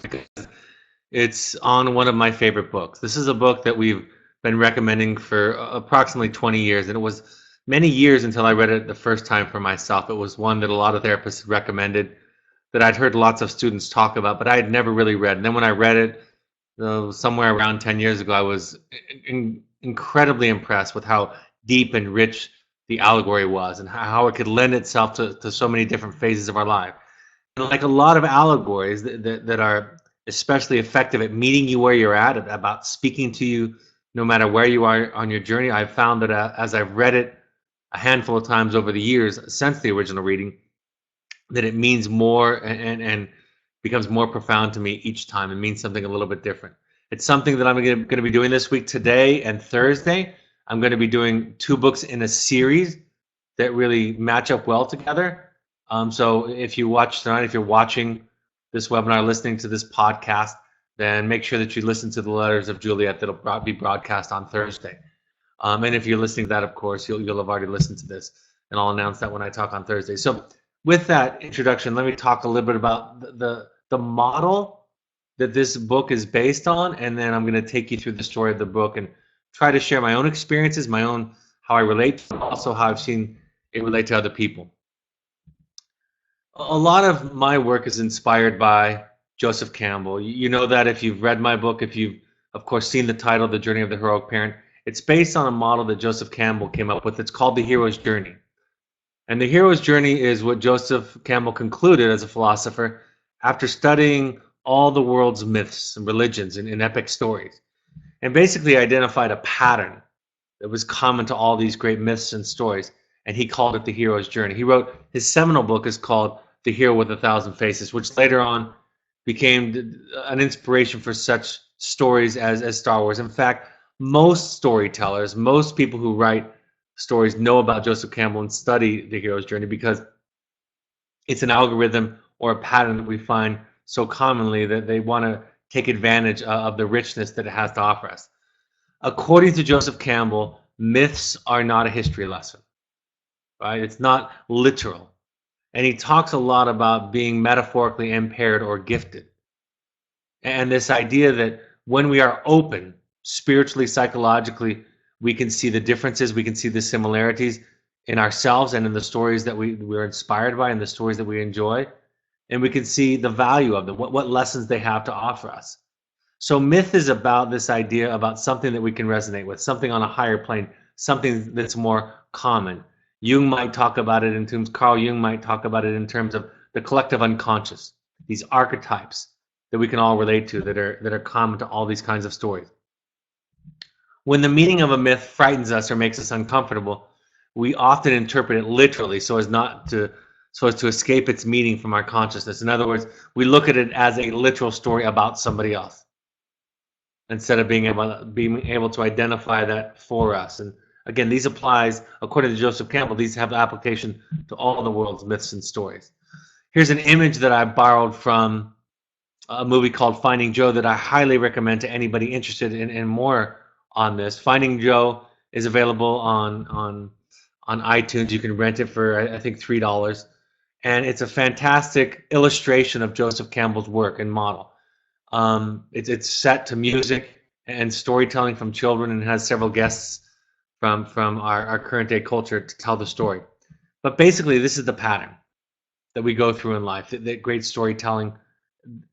because it's on one of my favorite books. This is a book that we've been recommending for approximately 20 years, and it was many years until I read it the first time for myself. It was one that a lot of therapists recommended, that I'd heard lots of students talk about, but I had never really read. And then when I read it, somewhere around 10 years ago, I was incredibly impressed with how deep and rich the allegory was and how it could lend itself to so many different phases of our life. And like a lot of allegories that are especially effective at meeting you where you're at, about speaking to you no matter where you are on your journey, I've found that as I've read it a handful of times over the years since the original reading, that it means more and becomes more profound to me each time. It means something a little bit different. It's something that I'm going to be doing this week, today and Thursday. I'm going to be doing 2 books in a series that really match up well together. So if you watch tonight, if you're watching this webinar, listening to this podcast, then make sure that you listen to the Letters of Juliet that'll be broadcast on Thursday. And if you're listening to that, of course, you'll have already listened to this, and I'll announce that when I talk on Thursday. So with that introduction, let me talk a little bit about the model that this book is based on, and then I'm going to take you through the story of the book and try to share my own experiences, my own how I relate, but also how I've seen it relate to other people. A lot of my work is inspired by Joseph Campbell. You know that if you've read my book, if you've, of course, seen the title, The Journey of the Heroic Parent. It's based on a model that Joseph Campbell came up with. It's called the hero's journey. And the hero's journey is what Joseph Campbell concluded as a philosopher after studying all the world's myths and religions and epic stories, and basically identified a pattern that was common to all these great myths and stories, and he called it the hero's journey. He wrote, his seminal book is called The Hero with a Thousand Faces, which later on became an inspiration for such stories as Star Wars. In fact, most storytellers, most people who write stories know about Joseph Campbell and study the hero's journey because it's an algorithm or a pattern that we find so commonly that they want to take advantage of the richness that it has to offer us. According to Joseph Campbell, myths are not a history lesson, right? It's not literal. And he talks a lot about being metaphorically impaired or gifted. And this idea that when we are open, spiritually, psychologically, we can see the differences, we can see the similarities in ourselves and in the stories that we're inspired by and the stories that we enjoy. And we can see the value of them, what lessons they have to offer us. So myth is about this idea about something that we can resonate with, something on a higher plane, something that's more common. Jung might talk about it in terms, Carl Jung might talk about it in terms of the collective unconscious, these archetypes that we can all relate to that are common to all these kinds of stories. When the meaning of a myth frightens us or makes us uncomfortable, we often interpret it literally so as to escape its meaning from our consciousness. In other words, we look at it as a literal story about somebody else instead of being able to identify that for us. And again, these applies, according to Joseph Campbell, these have application to all the world's myths and stories. Here's an image that I borrowed from a movie called Finding Joe that I highly recommend to anybody interested in more on this. Finding Joe is available on iTunes. You can rent it for, I think, $3. And it's a fantastic illustration of Joseph Campbell's work and model. It's set to music and storytelling from children and has several guests from our current day culture to tell the story. But basically, this is the pattern that we go through in life that great storytelling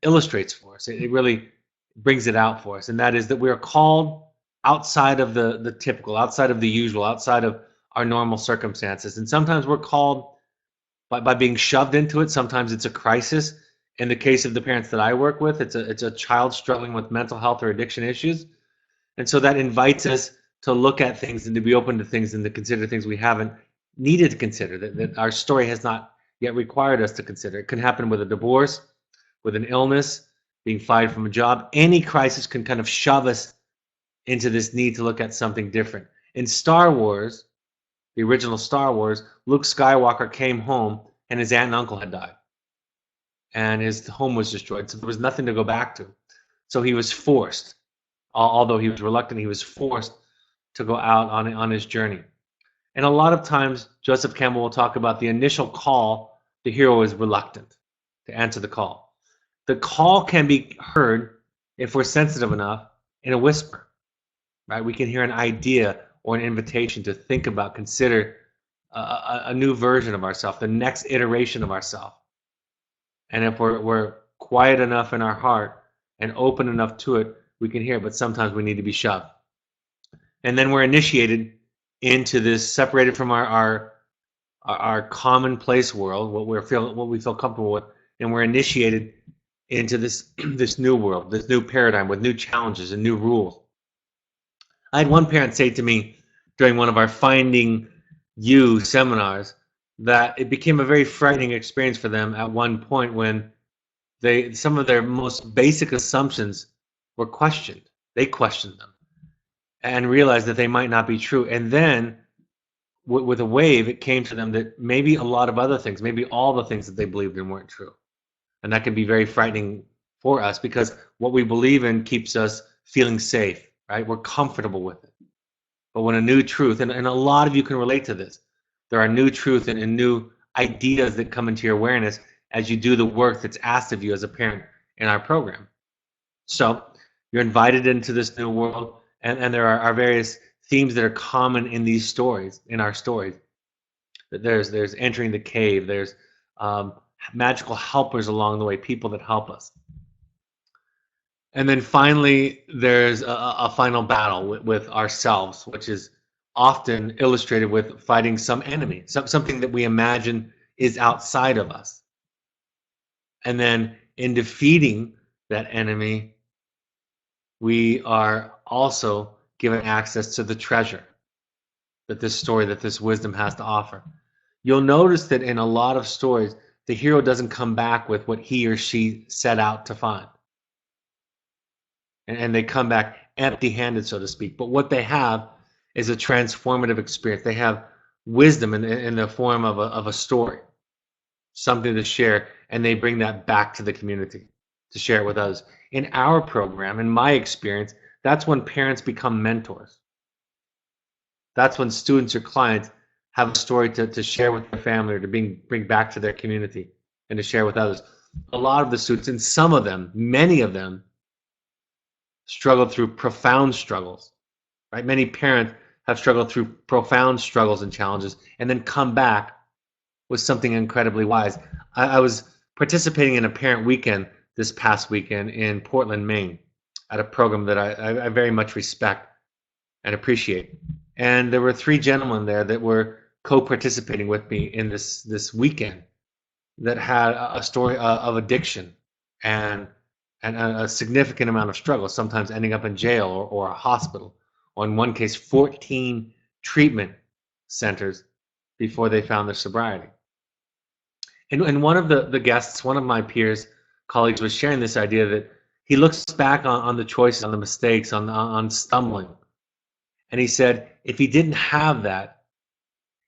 illustrates for us. It really brings it out for us. And that is that we are called outside of the typical, outside of the usual, outside of our normal circumstances. And sometimes we're called by being shoved into it. Sometimes it's a crisis. In the case of the parents that I work with, it's a child struggling with mental health or addiction issues. And so that invites us to look at things and to be open to things and to consider things we haven't needed to consider, that our story has not yet required us to consider. It can happen with a divorce, with an illness, being fired from a job. Any crisis can kind of shove us into this need to look at something different. In Star Wars, the original Star Wars, Luke Skywalker came home and his aunt and uncle had died. And his home was destroyed, so there was nothing to go back to. So he was forced, although he was reluctant, he was forced to go out on his journey. And a lot of times, Joseph Campbell will talk about the initial call, the hero is reluctant to answer the call. The call can be heard, if we're sensitive enough, in a whisper, right? We can hear an idea or an invitation to think about, consider a new version of ourselves, the next iteration of ourselves. And if we're quiet enough in our heart and open enough to it, we can hear it, but sometimes we need to be shoved. And then we're initiated into this, separated from our commonplace world, what we feel comfortable with, and we're initiated into this this new world, this new paradigm with new challenges and new rules. I had one parent say to me during one of our Finding You seminars that it became a very frightening experience for them at one point when some of their most basic assumptions were questioned. They questioned them and realized that they might not be true. And then with a wave, it came to them that maybe a lot of other things, maybe all the things that they believed in weren't true. And that can be very frightening for us because what we believe in keeps us feeling safe, right? We're comfortable with it. But when a new truth, and a lot of you can relate to this, there are new truths and new ideas that come into your awareness as you do the work that's asked of you as a parent in our program. So you're invited into this new world, and there are various themes that are common in these stories, in our stories. There's entering the cave, there's magical helpers along the way, people that help us. And then finally, there's a final battle with ourselves, which is often illustrated with fighting some enemy, something that we imagine is outside of us. And then in defeating that enemy, we are also given access to the treasure that this wisdom has to offer. You'll notice that in a lot of stories, the hero doesn't come back with what he or she set out to find. And they come back empty-handed, so to speak. But what they have is a transformative experience. They have wisdom in the form of a story, something to share, and they bring that back to the community to share it with others. In our program, in my experience, that's when parents become mentors. That's when students or clients have a story to share with their family or to bring back to their community and to share with others. A lot of the students, and some of them, many of them, struggled through profound struggles, right? Many parents have struggled through profound struggles and challenges and then come back with something incredibly wise. I was participating in a parent weekend this past weekend in Portland, Maine, at a program that I very much respect and appreciate. And there were 3 gentlemen there that were co-participating with me in this weekend that had a story of addiction and a significant amount of struggle, sometimes ending up in jail or a hospital, or in one case, 14 treatment centers before they found their sobriety. And one of the guests, one of my peers, colleagues, was sharing this idea that he looks back on the choices, on the mistakes, on stumbling. And he said, if he didn't have that,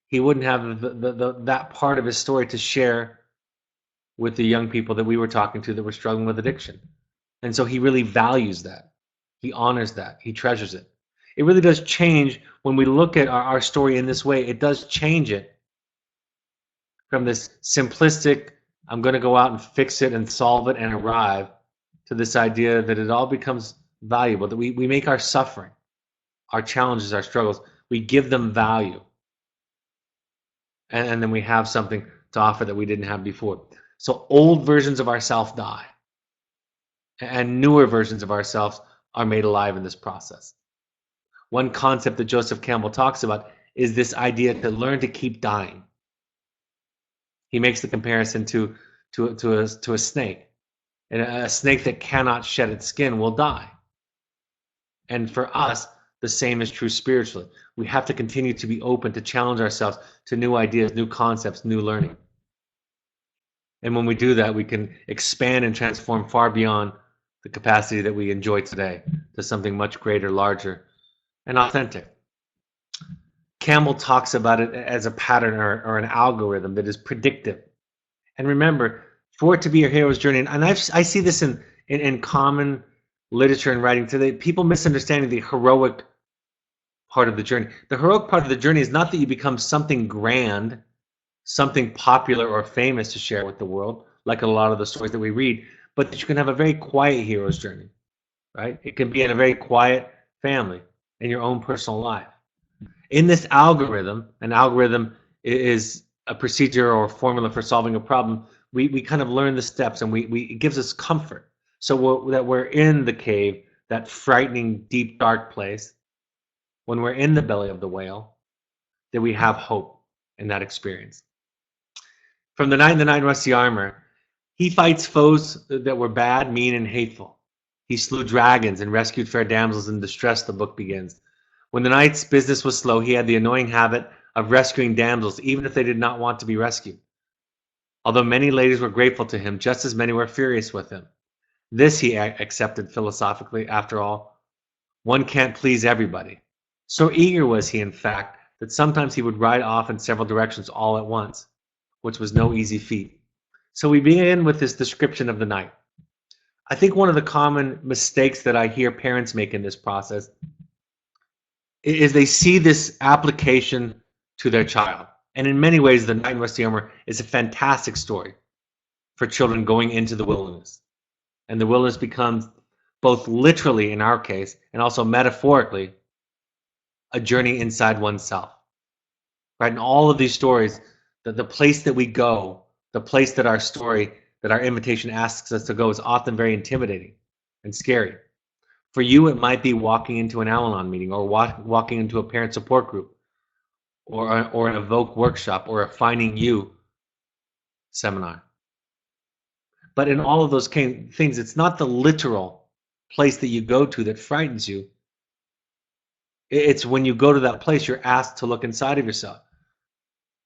he wouldn't have that part of his story to share with the young people that we were talking to that were struggling with addiction. And so he really values that. He honors that. He treasures it. It really does change when we look at our story in this way. It does change it from this simplistic, I'm going to go out and fix it and solve it and arrive, to this idea that it all becomes valuable, that we make our suffering, our challenges, our struggles, we give them value. And then we have something to offer that we didn't have before. So old versions of ourselves die. And newer versions of ourselves are made alive in this process. One concept that Joseph Campbell talks about is this idea to learn to keep dying. He makes the comparison to a snake. And a snake that cannot shed its skin will die. And for us, the same is true spiritually. We have to continue to be open to challenge ourselves to new ideas, new concepts, new learning. And when we do that, we can expand and transform far beyond the capacity that we enjoy today to something much greater, larger, and authentic. Campbell talks about it as a pattern or an algorithm that is predictive. And remember, for it to be your hero's journey, and I see this in common literature and writing today, people misunderstanding the heroic part of the journey. The heroic part of the journey is not that you become something grand, something popular or famous to share with the world, like a lot of the stories that we read, but that you can have a very quiet hero's journey, right? It can be in a very quiet family, in your own personal life. In this algorithm, an algorithm is a procedure or formula for solving a problem. We kind of learn the steps, and it gives us comfort. So that we're in the cave, that frightening, deep, dark place, when we're in the belly of the whale, that we have hope in that experience. From The Knight in the Knight in Rusty Armor, he fights foes that were bad, mean, and hateful. He slew dragons and rescued fair damsels in distress, the book begins. When the knight's business was slow, he had the annoying habit of rescuing damsels, even if they did not want to be rescued. Although many ladies were grateful to him, just as many were furious with him. This he accepted philosophically. After all, one can't please everybody. So eager was he, in fact, that sometimes he would ride off in several directions all at once, which was no easy feat. So we begin with this description of the knight. I think one of the common mistakes that I hear parents make in this process is they see this application to their child. And in many ways, The Knight in Rusty Armor is a fantastic story for children going into the wilderness. And the wilderness becomes, both literally in our case and also metaphorically, a journey inside oneself. Right? In all of these stories, the place that we go, the place that our story, that our invitation asks us to go, is often very intimidating and scary. For you, it might be walking into an Al-Anon meeting, or walking into a parent support group, or an Evoke workshop, or a Finding You seminar. But in all of those things, it's not the literal place that you go to that frightens you. It's when you go to that place, you're asked to look inside of yourself.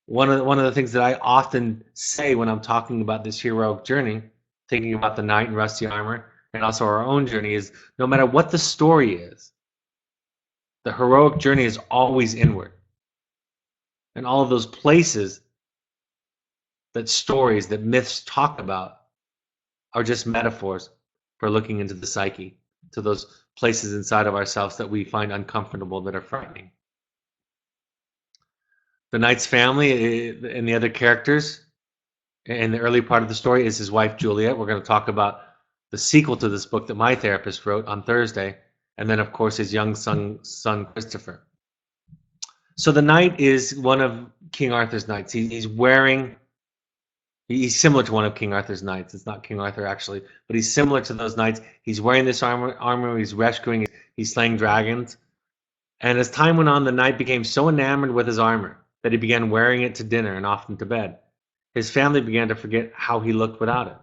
One of the things that I often say when I'm talking about this heroic journey, thinking about the knight in rusty armor, and also our own journey, is no matter what the story is, the heroic journey is always inward. And all of those places that stories, that myths talk about, are just metaphors for looking into the psyche, to those places inside of ourselves that we find uncomfortable, that are frightening. The knight's family and the other characters in the early part of the story is his wife, Juliet. We're going to talk about the sequel to this book that my therapist wrote on Thursday. And then, of course, his young son, Christopher. So the knight is one of King Arthur's knights. He's similar to one of King Arthur's knights. It's not King Arthur, actually, but he's similar to those knights. He's wearing this armor. He's rescuing, he's slaying dragons. And as time went on, the knight became so enamored with his armor that he began wearing it to dinner and often to bed. His family began to forget how he looked without it.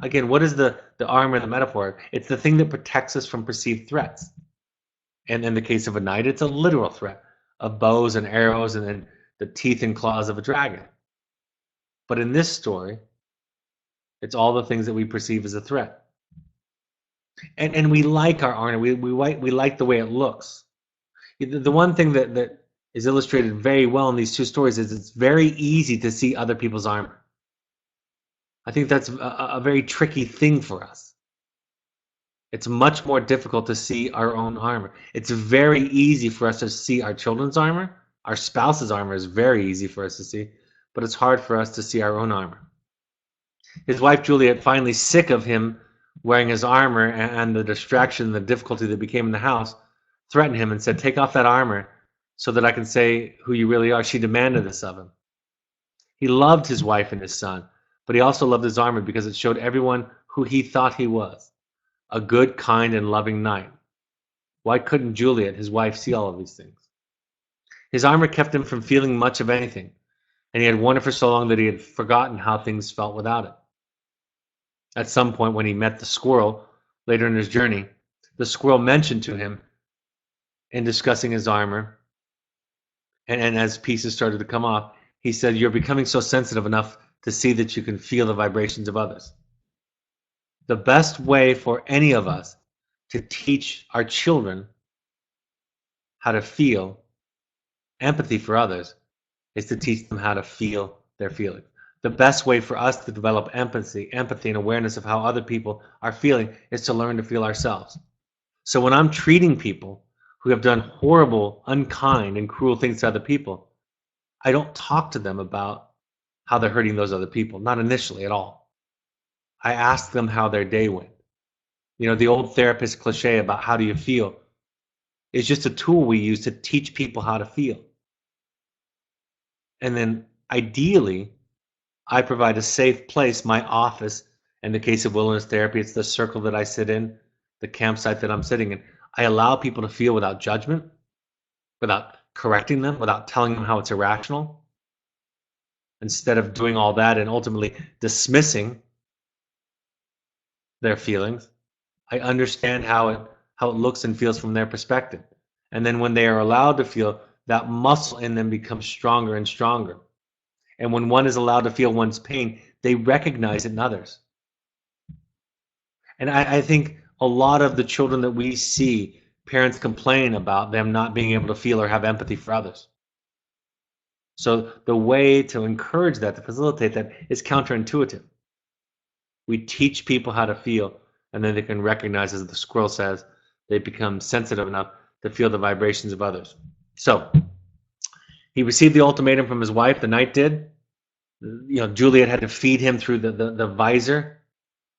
Again, what is the armor, the metaphor? It's the thing that protects us from perceived threats. And in the case of a knight, it's a literal threat of bows and arrows and then the teeth and claws of a dragon. But in this story, it's all the things that we perceive as a threat. And we like our armor. We like the way it looks. The one thing that is illustrated very well in these two stories is it's very easy to see other people's armor. I think that's a very tricky thing for us. It's much more difficult to see our own armor. It's very easy for us to see our children's armor. Our spouse's armor is very easy for us to see, but it's hard for us to see our own armor. His wife, Juliet, finally sick of him wearing his armor and the distraction and the difficulty that became in the house, threatened him and said, "Take off that armor so that I can say who you really are." She demanded this of him. He loved his wife and his son, but he also loved his armor because it showed everyone who he thought he was, a good, kind, and loving knight. Why couldn't Juliet, his wife, see all of these things? His armor kept him from feeling much of anything, and he had worn it for so long that he had forgotten how things felt without it. At some point, when he met the squirrel later in his journey, the squirrel mentioned to him, in discussing his armor, and as pieces started to come off, he said, "You're becoming so sensitive enough to see that you can feel the vibrations of others." The best way for any of us to teach our children how to feel empathy for others is to teach them how to feel their feelings. The best way for us to develop empathy and awareness of how other people are feeling is to learn to feel ourselves. So when I'm treating people who have done horrible, unkind, and cruel things to other people, I don't talk to them about how they're hurting those other people, not initially at all. I ask them how their day went. The old therapist cliche about how do you feel is just a tool we use to teach people how to feel. And then ideally, I provide a safe place, my office. In the case of wilderness therapy, it's the circle that I sit in, the campsite that I'm sitting in. I allow people to feel without judgment, without correcting them, without telling them how it's irrational. Instead of doing all that and ultimately dismissing their feelings, I understand how it looks and feels from their perspective. And then when they are allowed to feel, that muscle in them becomes stronger and stronger. And when one is allowed to feel one's pain, they recognize it in others. And I think a lot of the children that we see, parents complain about them not being able to feel or have empathy for others. So the way to encourage that, to facilitate that, is counterintuitive. We teach people how to feel, and then they can recognize, as the squirrel says, they become sensitive enough to feel the vibrations of others. So he received the ultimatum from his wife, the knight did. Juliet had to feed him through the visor,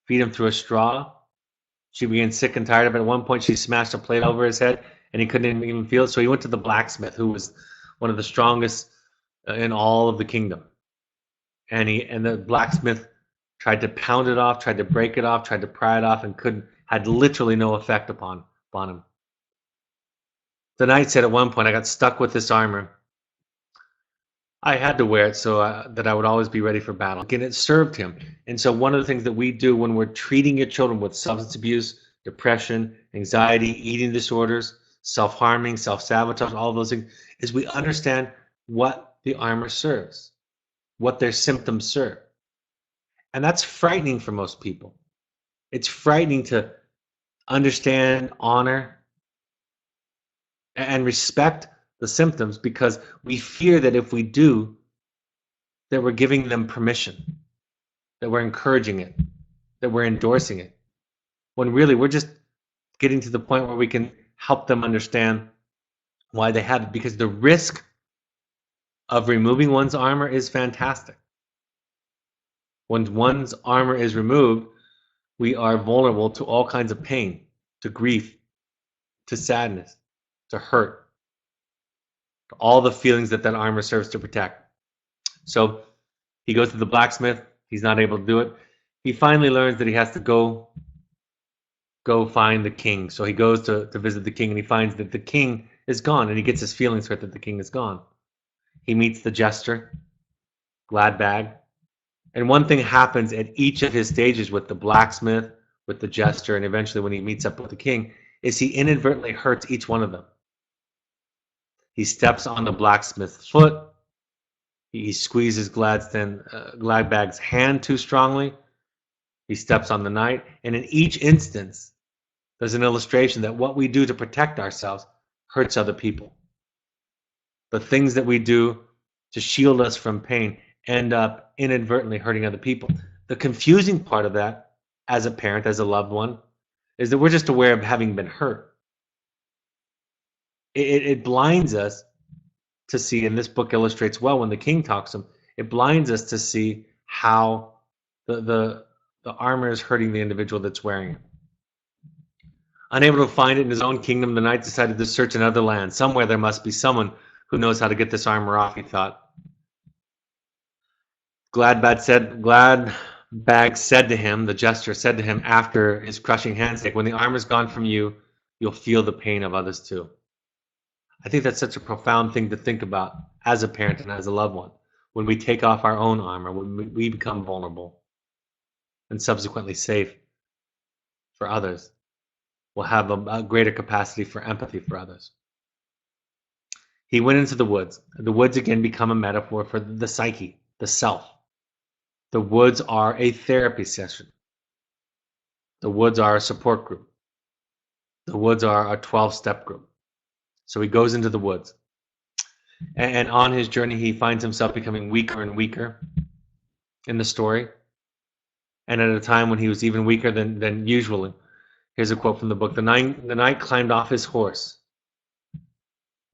feed him through a straw. She began sick and tired of it. At one point, she smashed a plate over his head, and he couldn't even feel it. So he went to the blacksmith, who was one of the strongest in all of the kingdom. And the blacksmith tried to pound it off, tried to break it off, tried to pry it off, and had literally no effect upon him. The knight said at one point, I got stuck with this armor. I had to wear it so that I would always be ready for battle. And it served him. And so one of the things that we do when we're treating your children with substance abuse, depression, anxiety, eating disorders, self-harming, self-sabotage, all of those things, is we understand what the armor serves, what their symptoms serve. And that's frightening for most people. It's frightening to understand, honor, and respect the symptoms, because we fear that if we do, that we're giving them permission, that we're encouraging it, that we're endorsing it, when really we're just getting to the point where we can help them understand why they have it, because the risk of removing one's armor is fantastic. When one's armor is removed, we are vulnerable to all kinds of pain, to grief, to sadness, to hurt, to all the feelings that armor serves to protect. So he goes to the blacksmith. He's not able to do it. He finally learns that he has to go find the king. So he goes to visit the king, and he finds that the king is gone, and he gets his feelings hurt that the king is gone. He meets the jester, Gladbag. And one thing happens at each of his stages with the blacksmith, with the jester, and eventually when he meets up with the king, is he inadvertently hurts each one of them. He steps on the blacksmith's foot. He squeezes Gladbag's hand too strongly. He steps on the knight. And in each instance, there's an illustration that what we do to protect ourselves hurts other people. The things that we do to shield us from pain end up inadvertently hurting other people. The confusing part of that, as a parent, as a loved one, is that we're just aware of having been hurt. It blinds us to see, and this book illustrates well when the king talks to him, it blinds us to see how the armor is hurting the individual that's wearing it. Unable to find it in his own kingdom, the knight decided to search another land. Somewhere there must be someone who knows how to get this armor off, he thought. Gladbag said to him, the jester said to him after his crushing handshake, when the armor's gone from you, you'll feel the pain of others too. I think that's such a profound thing to think about as a parent and as a loved one. When we take off our own armor, when we become vulnerable and subsequently safe for others, we'll have a greater capacity for empathy for others. He went into the woods. The woods again become a metaphor for the psyche, the self. The woods are a therapy session. The woods are a support group. The woods are a 12-step group. So he goes into the woods. And on his journey, he finds himself becoming weaker and weaker in the story. And at a time when he was even weaker than usually. Here's a quote from the book. The knight climbed off his horse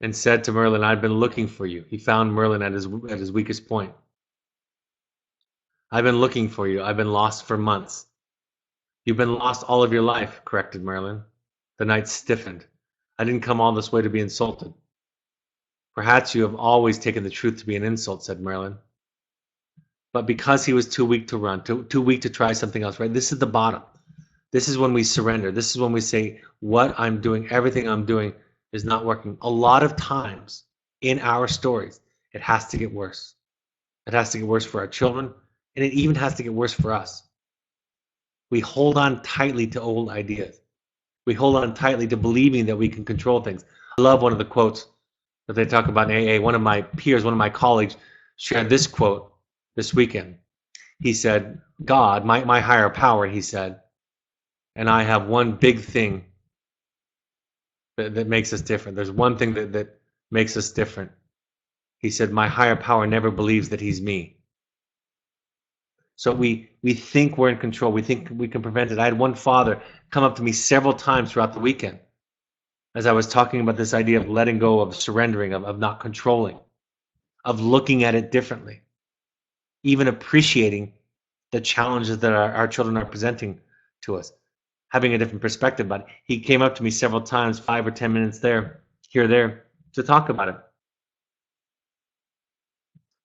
and said to Merlin, I've been looking for you. He found Merlin at his weakest point. I've been looking for you. I've been lost for months. You've been lost all of your life, corrected Merlin. The knight stiffened. I didn't come all this way to be insulted. Perhaps you have always taken the truth to be an insult, said Merlin. But because he was too weak to run, too weak to try something else, right? This is the bottom. This is when we surrender. This is when we say, what I'm doing, everything I'm doing is not working. A lot of times in our stories, it has to get worse. It has to get worse for our children, and it even has to get worse for us. We hold on tightly to old ideas. We hold on tightly to believing that we can control things. I love one of the quotes that they talk about in AA. One of my peers, one of my colleagues, shared this quote this weekend. He said, God, my higher power, he said, and I have one big thing that makes us different. There's one thing that makes us different. He said, my higher power never believes that he's me. So we think we're in control. We think we can prevent it. I had one father come up to me several times throughout the weekend as I was talking about this idea of letting go, of surrendering, of not controlling, of looking at it differently, even appreciating the challenges that our children are presenting to us, having a different perspective about it. He came up to me several times, 5 or 10 minutes there, here, there, to talk about it.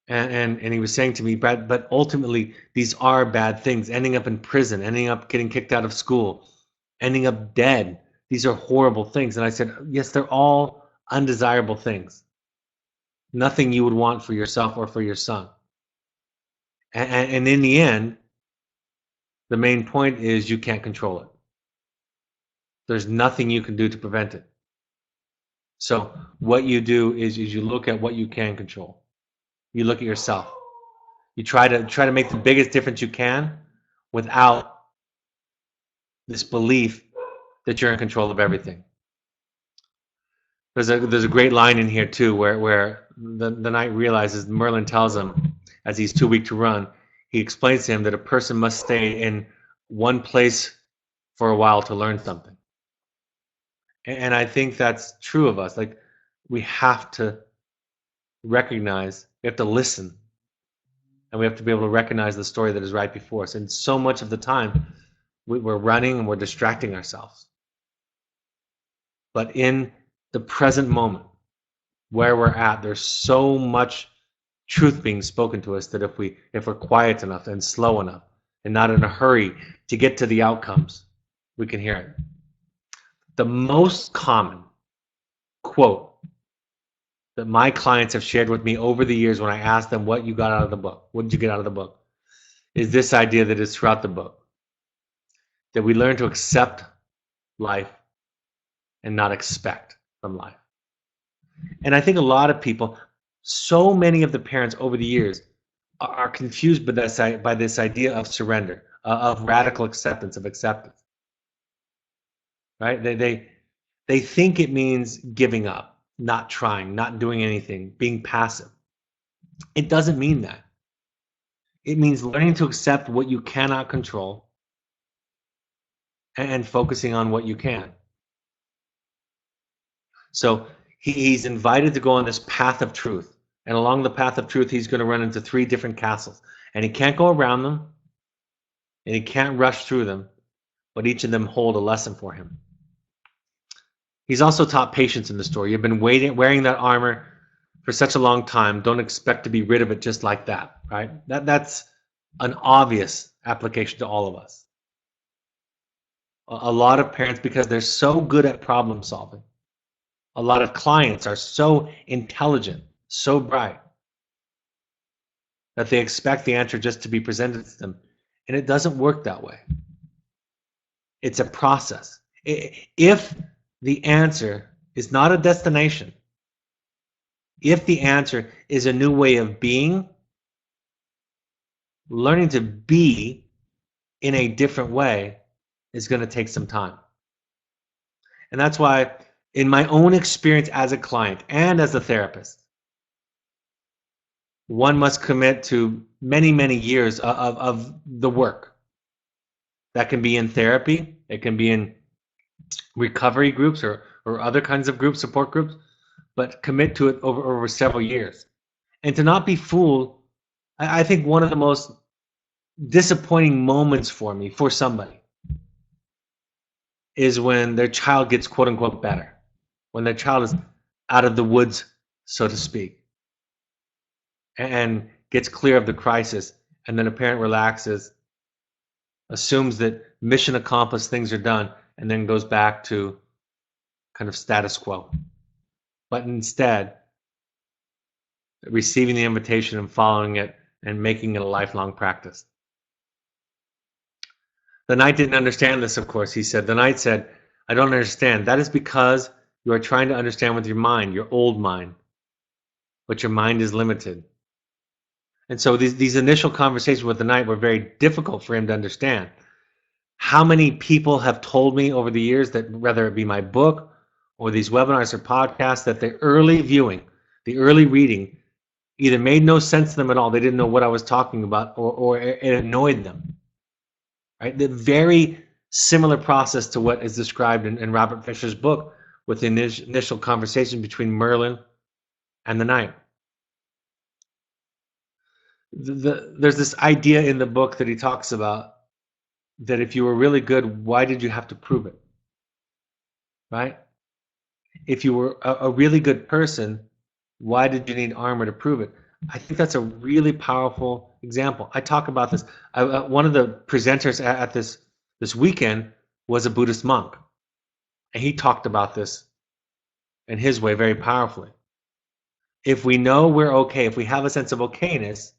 And he was saying to me, Brad, but ultimately these are bad things, ending up in prison, ending up getting kicked out of school, ending up dead. These are horrible things. And I said, yes, they're all undesirable things. Nothing you would want for yourself or for your son. And in the end, the main point is you can't control it. There's nothing you can do to prevent it. So what you do is you look at what you can control. You look at yourself. You try to make the biggest difference you can without this belief that you're in control of everything. There's a great line in here too where the knight realizes, Merlin tells him, as he's too weak to run, he explains to him that a person must stay in one place for a while to learn something. And I think that's true of us. Like, we have to recognize, we have to listen, and we have to be able to recognize the story that is right before us. And so much of the time, we're running and we're distracting ourselves. But in the present moment, where we're at, there's so much truth being spoken to us that if we're quiet enough and slow enough and not in a hurry to get to the outcomes, we can hear it. The most common quote that my clients have shared with me over the years when I ask them what you got out of the book, what did you get out of the book, is this idea that is throughout the book, that we learn to accept life and not expect from life. And I think a lot of people, so many of the parents over the years are confused by this idea of surrender, of radical acceptance, of acceptance. Right? They think it means giving up, not trying, not doing anything, being passive. It doesn't mean that. It means learning to accept what you cannot control and focusing on what you can. So he's invited to go on this path of truth. And along the path of truth, he's going to run into 3 different castles. And he can't go around them, and he can't rush through them, but each of them hold a lesson for him. He's also taught patience in the story. You've been wearing that armor for such a long time. Don't expect to be rid of it just like that, right? That's an obvious application to all of us. A lot of parents, because they're so good at problem solving, a lot of clients are so intelligent, so bright, that they expect the answer just to be presented to them. And it doesn't work that way. It's a process. If the answer is not a destination, if the answer is a new way of being, learning to be in a different way is going to take some time. And that's why, in my own experience as a client and as a therapist, one must commit to many, many years of the work. That can be in therapy, it can be in recovery groups or other kinds of groups, support groups, but commit to it over several years. And to not be fooled, I think one of the most disappointing moments for me, for somebody, is when their child gets quote unquote better, when their child is out of the woods, so to speak, and gets clear of the crisis, and then a parent relaxes, assumes that mission accomplished, things are done, and then goes back to kind of status quo. But instead, receiving the invitation and following it and making it a lifelong practice. The knight didn't understand this, of course. The knight said, I don't understand. That is because you are trying to understand with your mind, your old mind, but your mind is limited. And so these initial conversations with the knight were very difficult for him to understand. How many people have told me over the years that whether it be my book or these webinars or podcasts, that the early viewing, the early reading either made no sense to them at all, they didn't know what I was talking about, or it annoyed them. Right? The very similar process to what is described in Robert Fisher's book with the initial conversation between Merlin and the knight. There's this idea in the book that he talks about that if you were really good, why did you have to prove it? Right? If you were a really good person, why did you need armor to prove it? I think that's a really powerful example. I talk about this. One of the presenters at this weekend was a Buddhist monk, and he talked about this in his way very powerfully. If we know we're okay, if we have a sense of okayness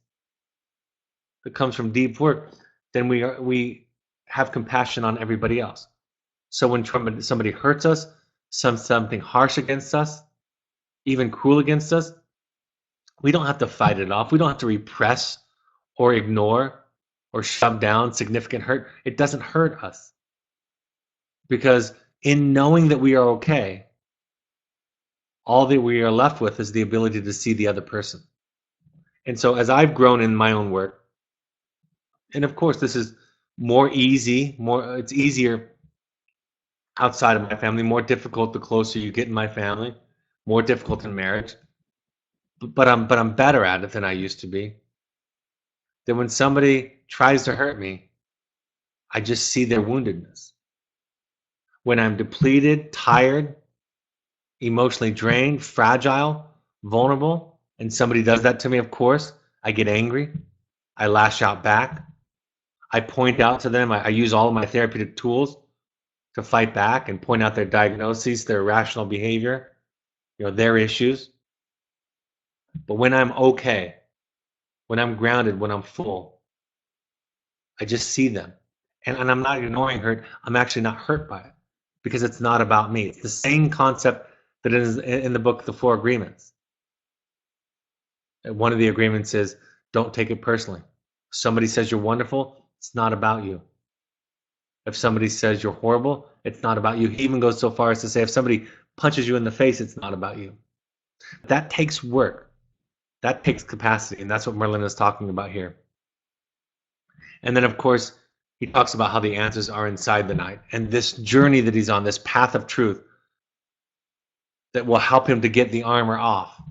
that comes from deep work, then we have compassion on everybody else. So when somebody hurts us, something harsh against us, even cruel against us, we don't have to fight it off. We don't have to repress or ignore or shove down significant hurt. It doesn't hurt us. Because in knowing that we are okay, all that we are left with is the ability to see the other person. And so as I've grown in my own work, and of course this is it's easier outside of my family, more difficult the closer you get in my family, more difficult in marriage. But I'm better at it than I used to be. That when somebody tries to hurt me, I just see their woundedness. When I'm depleted, tired, emotionally drained, fragile, vulnerable, and somebody does that to me, of course, I get angry. I lash out back. I point out to them. I use all of my therapeutic tools to fight back and point out their diagnoses, their irrational behavior, their issues. But when I'm okay, when I'm grounded, when I'm full, I just see them. And I'm not ignoring hurt. I'm actually not hurt by it because it's not about me. It's the same concept that is in the book, The Four Agreements. One of the agreements is don't take it personally. If somebody says you're wonderful, it's not about you. If somebody says you're horrible, it's not about you. He even goes so far as to say if somebody punches you in the face, it's not about you. That takes work. That takes capacity, and that's what Merlin is talking about here. And then, of course, he talks about how the answers are inside the knight, and this journey that he's on, this path of truth that will help him to get the armor off,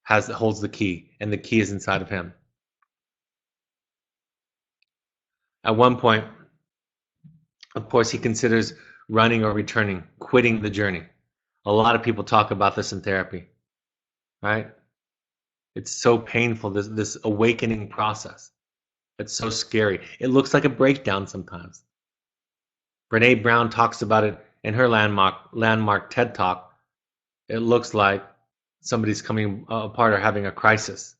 holds the key, and the key is inside of him. At one point, of course, he considers running or returning, quitting the journey. A lot of people talk about this in therapy, right? It's so painful, this awakening process. It's so scary. It looks like a breakdown sometimes. Brene Brown talks about it in her landmark TED Talk. It looks like somebody's coming apart or having a crisis.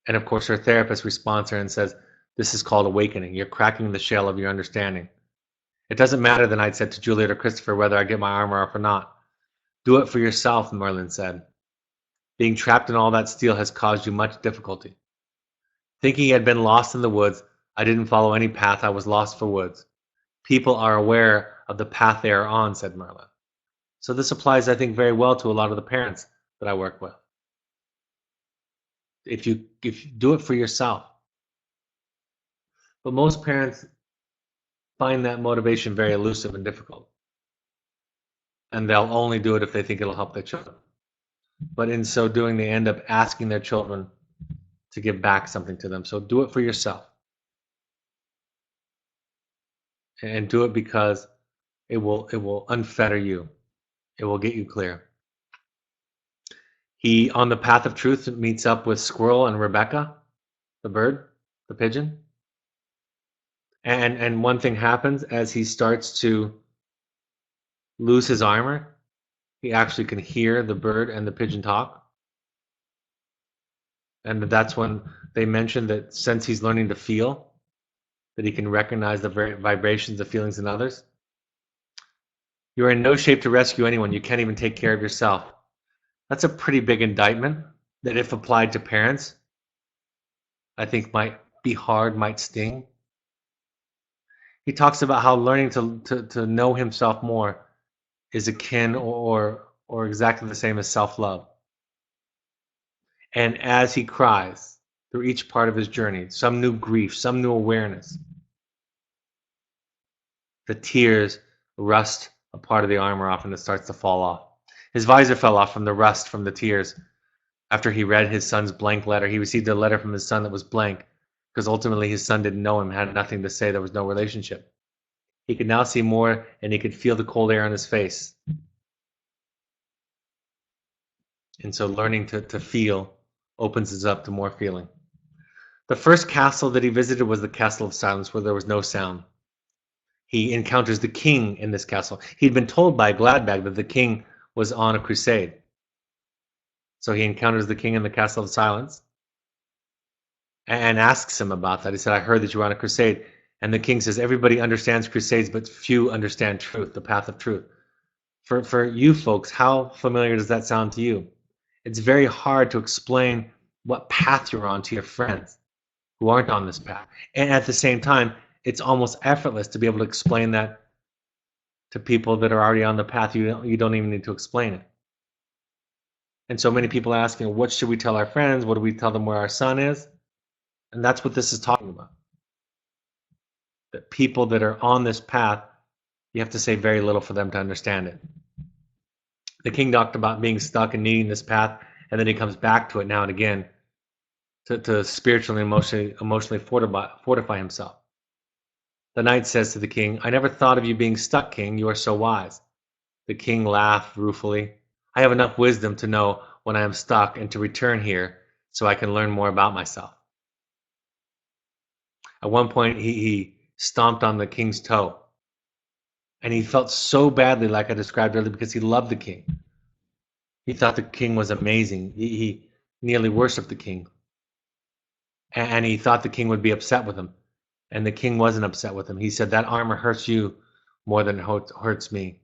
And of course, her therapist responds to her and says, this is called awakening. You're cracking the shell of your understanding. It doesn't matter, the knight said to Juliet or Christopher, whether I get my armor off or not. Do it for yourself, Merlin said. Being trapped in all that steel has caused you much difficulty. Thinking he had been lost in the woods, I didn't follow any path. I was lost for woods. People are aware of the path they are on, said Merlin. So this applies, I think, very well to a lot of the parents that I work with. If you do it for yourself. But most parents find that motivation very elusive and difficult. And they'll only do it if they think it'll help their children. But in so doing, they end up asking their children to give back something to them. So do it for yourself. and do it because it will unfetter you. It will get you clear. He, on the path of truth, meets up with Squirrel and Rebecca, the bird, the pigeon. And one thing happens as he starts to lose his armor. He actually can hear the bird and the pigeon talk. And that's when they mention that since he's learning to feel, that he can recognize the vibrations of feelings in others. You are in no shape to rescue anyone. You can't even take care of yourself. That's a pretty big indictment that, if applied to parents, I think might be hard, might sting. He talks about how learning to know himself more is akin or exactly the same as self-love. And as he cries through each part of his journey, some new grief, some new awareness, the tears rust a part of the armor off and it starts to fall off. His visor fell off from the rust, from the tears. After he read his son's blank letter, he received a letter from his son that was blank, because ultimately his son didn't know him, had nothing to say, there was no relationship. He could now see more, and he could feel the cold air on his face. And so learning to feel opens us up to more feeling. The first castle that he visited was the Castle of Silence, where there was no sound. He encounters the king in this castle. He'd been told by Gladbag that the king was on a crusade. So he encounters the king in the Castle of Silence and asks him about that. He said, I heard that you were on a crusade. And the king says, everybody understands crusades, but few understand truth, the path of truth. For you folks, how familiar does that sound to you? It's very hard to explain what path you're on to your friends who aren't on this path. And at the same time, it's almost effortless to be able to explain that to people that are already on the path. You don't even need to explain it. And so many people are asking, what should we tell our friends? What do we tell them where our son is? And that's what this is talking about. That people that are on this path, you have to say very little for them to understand it. The king talked about being stuck and needing this path, and then he comes back to it now and again to spiritually and emotionally fortify himself. The knight says to the king, I never thought of you being stuck, king. You are so wise. The king laughed ruefully. I have enough wisdom to know when I am stuck and to return here so I can learn more about myself. At one point, he stomped on the king's toe. And he felt so badly, like I described earlier, because he loved the king. He thought the king was amazing. He nearly worshipped the king. And he thought the king would be upset with him. And the king wasn't upset with him. He said, that armor hurts you more than it hurts me.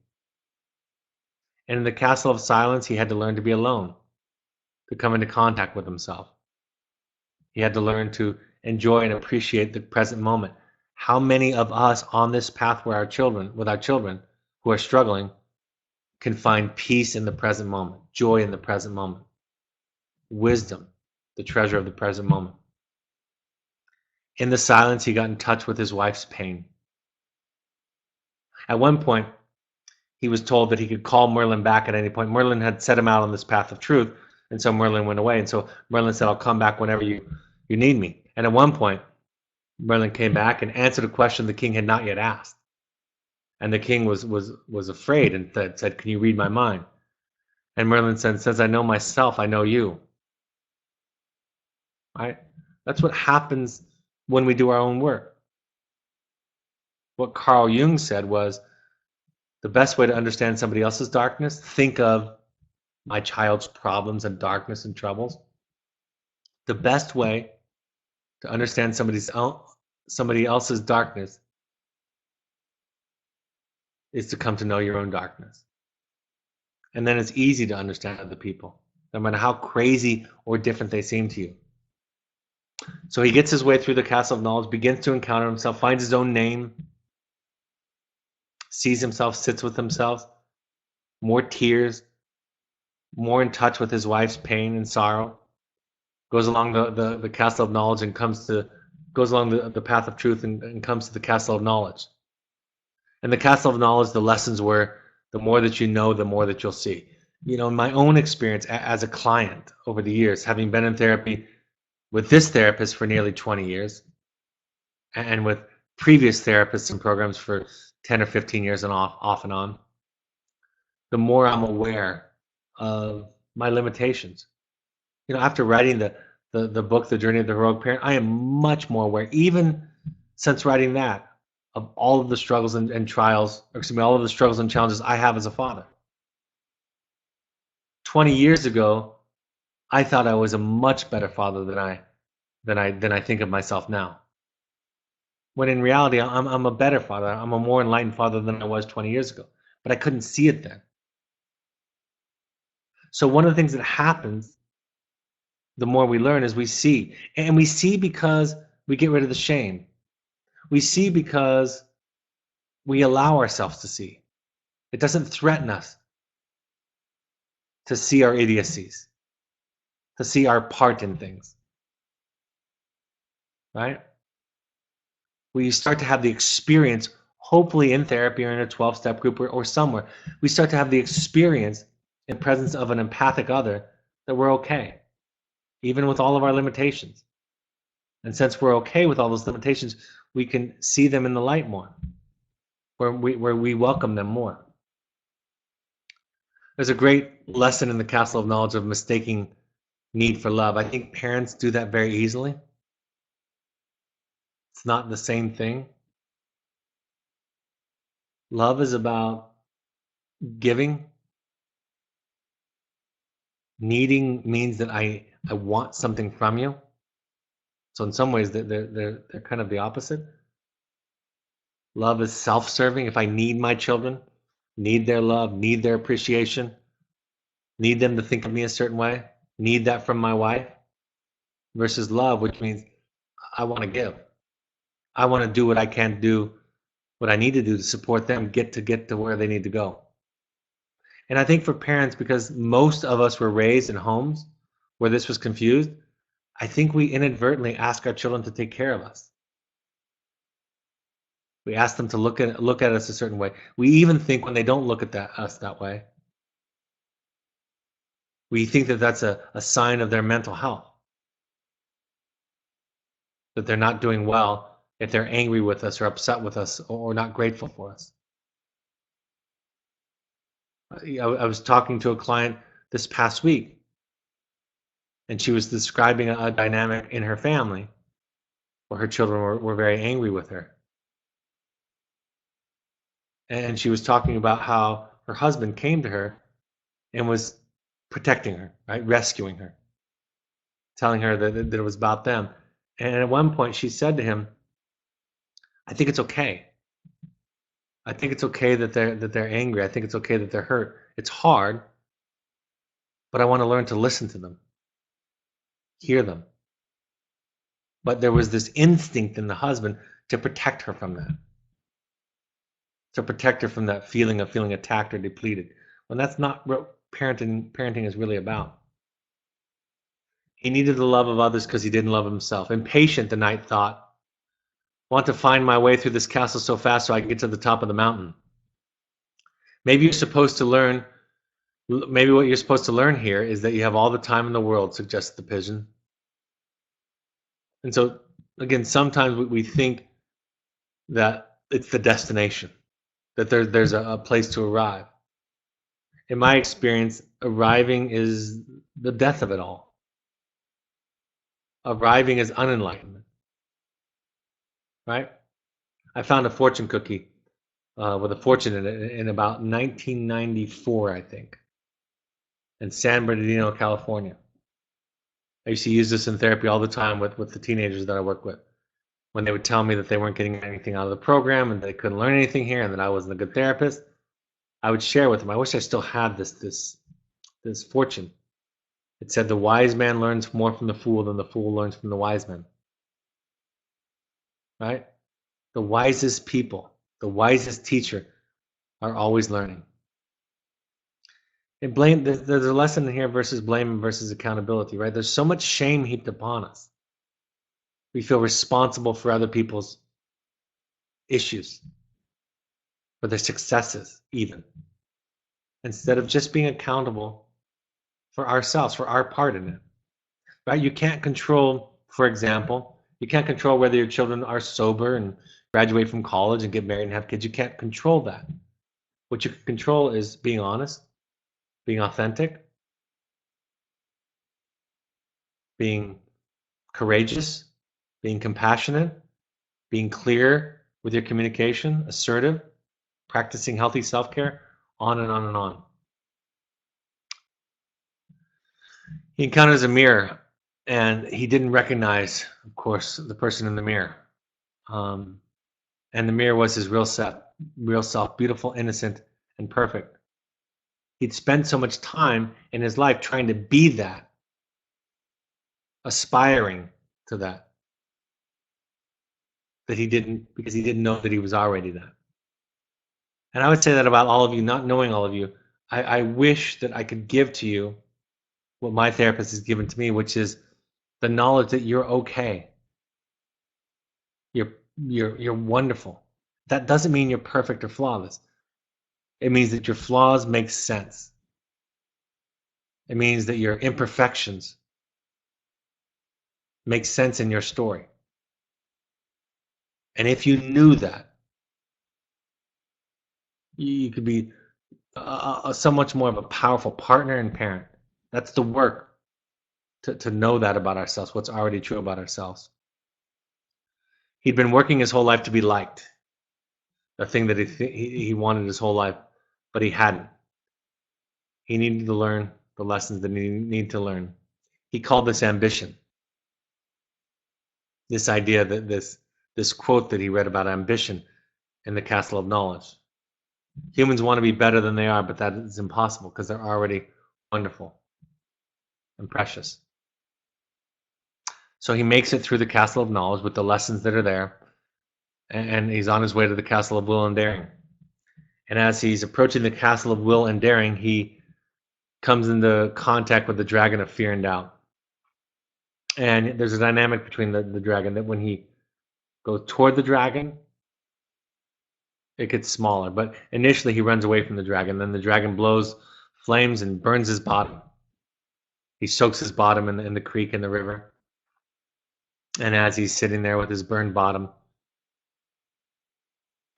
And in the Castle of Silence, he had to learn to be alone, to come into contact with himself. He had to learn to enjoy and appreciate the present moment. How many of us on this path with our children who are struggling can find peace in the present moment, joy in the present moment, wisdom, the treasure of the present moment? In the silence, he got in touch with his wife's pain. At one point, he was told that he could call Merlin back at any point. Merlin had set him out on this path of truth, and so Merlin went away. And so Merlin said, I'll come back whenever you need me. And at one point, Merlin came back and answered a question the king had not yet asked. And the king was afraid and said, can you read my mind? And Merlin said, since I know myself, I know you. Right? That's what happens when we do our own work. What Carl Jung said was, the best way to understand somebody else's darkness, think of my child's problems and darkness and troubles. The best way to understand somebody else's darkness is to come to know your own darkness. And then it's easy to understand other people, no matter how crazy or different they seem to you. So he gets his way through the Castle of Knowledge, begins to encounter himself, finds his own name, sees himself, sits with himself, more tears, more in touch with his wife's pain and sorrow, goes along the Castle of Knowledge and goes along the path of truth and comes to the Castle of Knowledge. And the Castle of Knowledge, the lessons were, the more that you know, the more that you'll see. You know, in my own experience as a client over the years, having been in therapy with this therapist for nearly 20 years, and with previous therapists and programs for 10 or 15 years and off and on, the more I'm aware of my limitations. After writing the book, The Journey of the Heroic Parent, I am much more aware, even since writing that, of all of the struggles and trials, or excuse me, all of the struggles and challenges I have as a father. 20 years ago, I thought I was a much better father than I think of myself now. When in reality, I'm a better father. I'm a more enlightened father than I was 20 years ago. But I couldn't see it then. So one of the things that happens, the more we learn, is we see. And we see because we get rid of the shame. We see because we allow ourselves to see. It doesn't threaten us to see our idiocies, to see our part in things, right? We start to have the experience, hopefully in therapy or in a 12-step group or somewhere, we start to have the experience in presence of an empathic other that we're okay, even with all of our limitations. And since we're okay with all those limitations, we can see them in the light more, where we welcome them more. There's a great lesson in the Castle of Knowledge of mistaking need for love. I think parents do that very easily. It's not the same thing. Love is about giving. Needing means that I want something from you. So in some ways, they're kind of the opposite. Love is self-serving. If I need my children, need their love, need their appreciation, need them to think of me a certain way, need that from my wife, versus love, which means I want to give. I want to do what I can do, what I need to do to support them get to where they need to go. And I think for parents, because most of us were raised in homes where this was confused, I think we inadvertently ask our children to take care of us. We ask them to look at us a certain way. We even think when they don't look at us that way, we think that that's a sign of their mental health, that they're not doing well if they're angry with us or upset with us or not grateful for us. I was talking to a client this past week, and she was describing a dynamic in her family where her children were very angry with her. And she was talking about how her husband came to her and was protecting her, right? Rescuing her, telling her that it was about them. And at one point she said to him, I think it's okay. I think it's okay that they're angry. I think it's okay that they're hurt. It's hard, but I want to learn to listen to them, hear them. But there was this instinct in the husband to protect her from that, to protect her from that feeling of feeling attacked or depleted. When that's not what parenting is really about. He needed the love of others because he didn't love himself. Impatient, the knight thought. Want to find my way through this castle so fast so I can get to the top of the mountain. Maybe what you're supposed to learn here is that you have all the time in the world, suggests the pigeon. And so, again, sometimes we think that it's the destination, that there's a place to arrive. In my experience, arriving is the death of it all. Arriving is unenlightenment, right? I found a fortune cookie with a fortune in it in about 1994, I think, in San Bernardino, California. I used to use this in therapy all the time with the teenagers that I work with. When they would tell me that they weren't getting anything out of the program and they couldn't learn anything here and that I wasn't a good therapist, I would share with them. I wish I still had this fortune. It said the wise man learns more from the fool than the fool learns from the wise man. Right? The wisest people, the wisest teacher are always learning. And there's a lesson here versus blame versus accountability, right? There's so much shame heaped upon us. We feel responsible for other people's issues, for their successes even, instead of just being accountable for ourselves, for our part in it, right? You can't control, for example, you can't control whether your children are sober and graduate from college and get married and have kids. You can't control that. What you can control is being honest, being authentic, being courageous, being compassionate, being clear with your communication, assertive, practicing healthy self-care, on and on and on. He encounters a mirror, and he didn't recognize, of course, the person in the mirror. Um, and the mirror was his real self, beautiful, innocent, and perfect. He'd spent so much time in his life trying to be that, aspiring to that, that he didn't, because he didn't know that he was already that. And I would say that about all of you, not knowing all of you. I wish that I could give to you what my therapist has given to me, which is the knowledge that you're okay. You're wonderful. That doesn't mean you're perfect or flawless. It means that your flaws make sense. It means that your imperfections make sense in your story. And if you knew that, you could be so much more of a powerful partner and parent. That's the work to know that about ourselves, what's already true about ourselves. He'd been working his whole life to be liked, the thing that he wanted his whole life, but he hadn't. He needed to learn the lessons that he needed to learn. He called this ambition. This idea that this quote that he read about ambition in the Castle of Knowledge. Humans want to be better than they are, but that is impossible because they're already wonderful and precious. So he makes it through the Castle of Knowledge with the lessons that are there, and he's on his way to the Castle of Will and Daring. And as he's approaching the Castle of Will and Daring, he comes into contact with the dragon of fear and doubt. And there's a dynamic between the dragon that when he goes toward the dragon, it gets smaller. But initially he runs away from the dragon. Then the dragon blows flames and burns his bottom. He soaks his bottom in the creek and the river. And as he's sitting there with his burned bottom,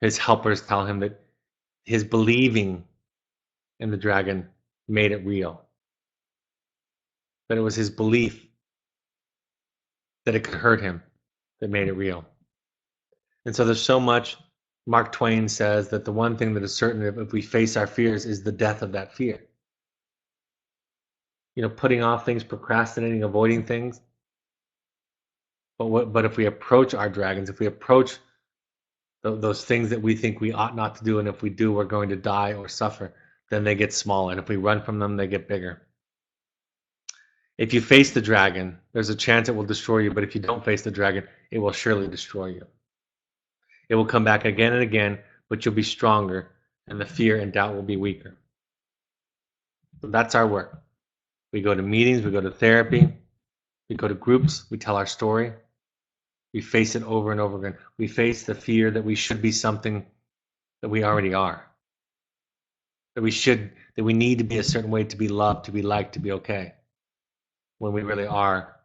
his helpers tell him that his believing in the dragon made it real. But it was his belief that it could hurt him that made it real. And so there's so much. Mark Twain says that the one thing that is certain if we face our fears is the death of that fear. Putting off things, procrastinating, avoiding things. But if we approach our dragons, if we approach those things that we think we ought not to do, and if we do, we're going to die or suffer, then they get smaller. And if we run from them, they get bigger. If you face the dragon, there's a chance it will destroy you, but if you don't face the dragon, it will surely destroy you. It will come back again and again, but you'll be stronger, and the fear and doubt will be weaker. So that's our work. We go to meetings, we go to therapy, we go to groups, we tell our story. We face it over and over again. We face the fear that we should be something that we already are. That we need to be a certain way to be loved, to be liked, to be okay. When we really are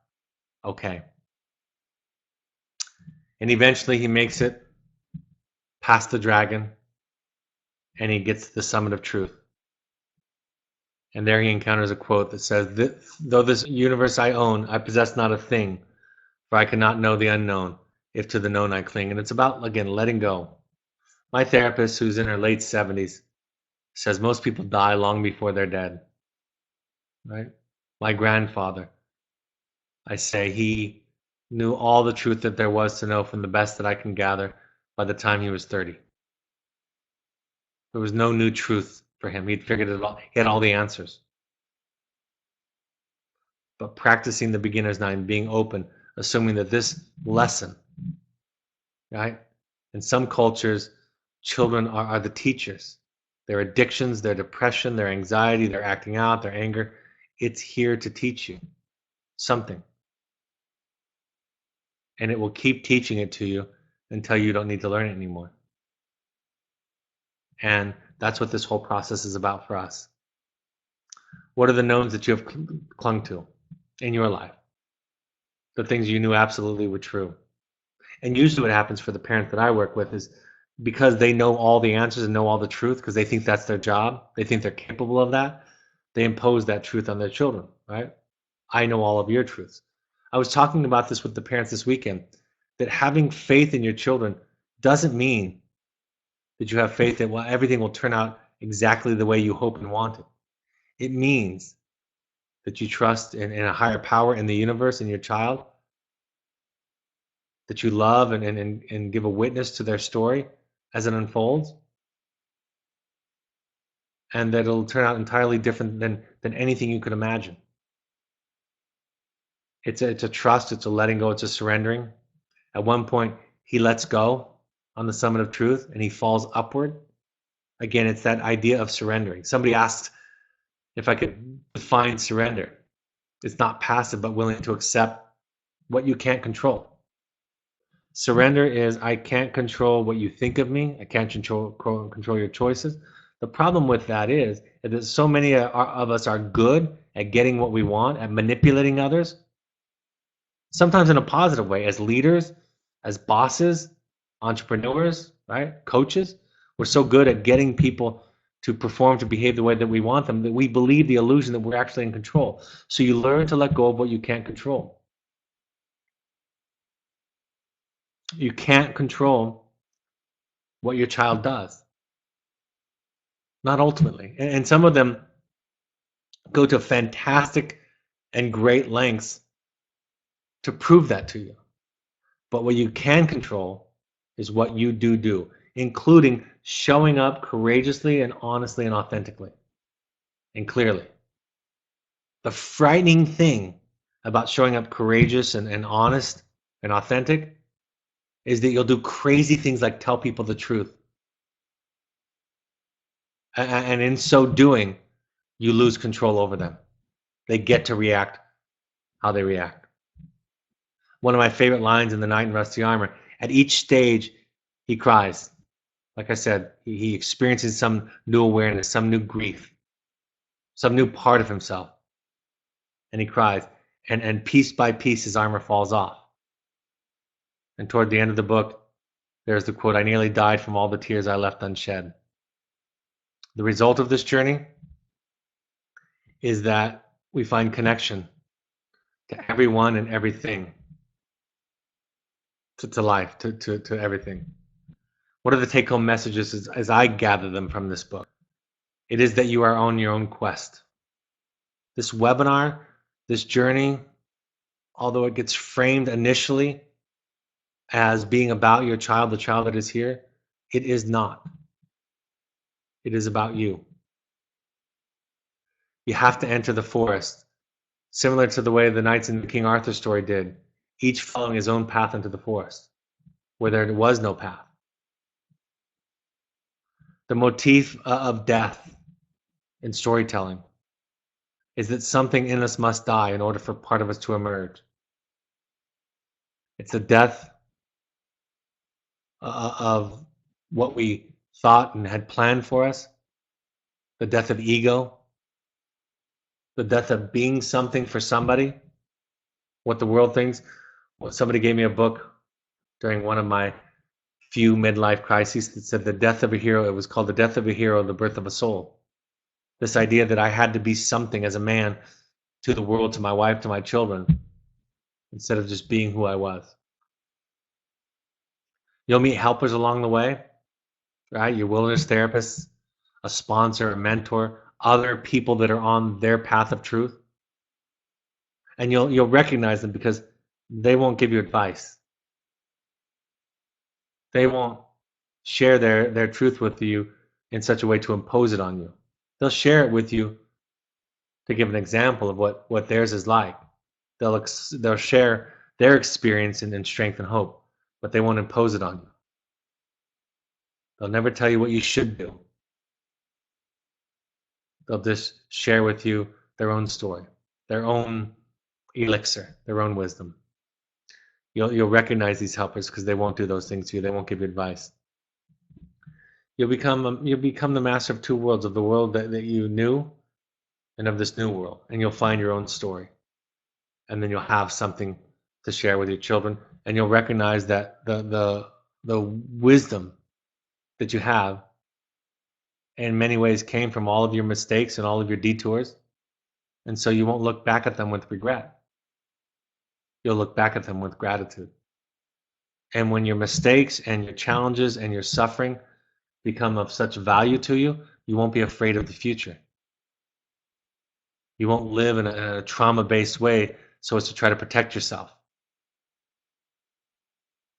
okay. And eventually he makes it past the dragon, and he gets to the summit of truth. And there he encounters a quote that says, "Though this universe I own, I possess not a thing, for I cannot know the unknown, if to the known I cling." And it's about, again, letting go. My therapist, who's in her late 70s, says most people die long before they're dead. Right? My grandfather, I say, he knew all the truth that there was to know from the best that I can gather by the time he was 30. There was no new truth for him. He'd figured it all. He had all the answers. But practicing the beginner's mind, being open, assuming that this lesson, right? In some cultures, children are the teachers. Their addictions, their depression, their anxiety, their acting out, their anger, it's here to teach you something. And it will keep teaching it to you until you don't need to learn it anymore. And that's what this whole process is about for us. What are the knowns that you have clung to in your life? The things you knew absolutely were true. And usually what happens for the parents that I work with is because they know all the answers and know all the truth because they think that's their job, they think they're capable of that, they impose that truth on their children, right? I know all of your truths. I was talking about this with the parents this weekend, that having faith in your children doesn't mean that you have faith that everything will turn out exactly the way you hope and want it. It means that you trust in a higher power in the universe in your child, that you love and give a witness to their story as it unfolds, and that it'll turn out entirely different than anything you could imagine. It's a trust, it's a letting go, it's a surrendering. At one point, he lets go on the summit of truth and he falls upward. Again, it's that idea of surrendering. Somebody asked if I could define surrender. It's not passive, but willing to accept what you can't control. Surrender is I can't control what you think of me. I can't control your choices. The problem with that is that so many of us are good at getting what we want, at manipulating others, sometimes in a positive way, as leaders, as bosses, entrepreneurs, right? Coaches. We're so good at getting people to perform, to behave the way that we want them, that we believe the illusion that we're actually in control. So you learn to let go of what you can't control. You can't control what your child does. Not ultimately. And some of them go to fantastic and great lengths to prove that to you. But what you can control is what you do, including showing up courageously and honestly and authentically and clearly. The frightening thing about showing up courageous and honest and authentic is that you'll do crazy things like tell people the truth. And in so doing, you lose control over them. They get to react how they react. One of my favorite lines in The Knight in Rusty Armor, at each stage, he cries. Like I said, he experiences some new awareness, some new grief, some new part of himself. And he cries. And piece by piece, his armor falls off. And toward the end of the book, there's the quote, I nearly died from all the tears I left unshed. The result of this journey is that we find connection to everyone and everything, to life, to everything. What are the take-home messages as I gather them from this book? It is that you are on your own quest. This webinar, this journey, although it gets framed initially as being about your child, the child that is here, it is not. It is about you. You have to enter the forest, similar to the way the knights in the King Arthur story did, each following his own path into the forest, where there was no path. The motif of death in storytelling is that something in us must die in order for part of us to emerge. It's the death of what we thought and had planned for us, the death of ego, the death of being something for somebody, what the world thinks. Well, somebody gave me a book during one of my few midlife crises that said the death of a hero. It was called The Death of a Hero, The Birth of a Soul. This idea that I had to be something as a man to the world, to my wife, to my children, instead of just being who I was. You'll meet helpers along the way, right? Your wilderness therapists, a sponsor, a mentor, other people that are on their path of truth. And you'll recognize them because they won't give you advice. They won't share their truth with you in such a way to impose it on you. They'll share it with you to give an example of what theirs is like. They'll share their experience and strength and hope, but they won't impose it on you. They'll never tell you what you should do. They'll just share with you their own story, their own elixir, their own wisdom. You'll recognize these helpers because they won't do those things to you. They won't give you advice. You'll become the master of two worlds, of the world that you knew and of this new world. And you'll find your own story. And then you'll have something to share with your children and you'll recognize that the wisdom that you have in many ways came from all of your mistakes and all of your detours, and so you won't look back at them with regret. You'll look back at them with gratitude. And when your mistakes and your challenges and your suffering become of such value to you, you won't be afraid of the future. You won't live in a trauma-based way so as to try to protect yourself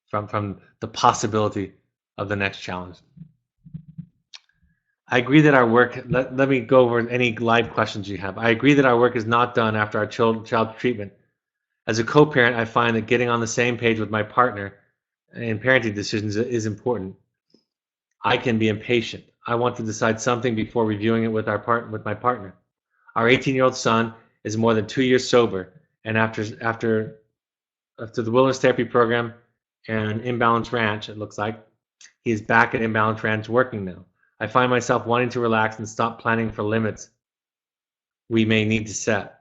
from the possibility of the next challenge. I agree that our work, let me go over any live questions you have. I agree that our work is not done after our child's treatment. As a co-parent, I find that getting on the same page with my partner in parenting decisions is important. I can be impatient. I want to decide something before reviewing it with my partner. Our 18-year-old son is more than 2 years sober, and after the wilderness therapy program and Imbalance Ranch, it looks like, he is back at Imbalance Ranch working now. I find myself wanting to relax and stop planning for limits we may need to set.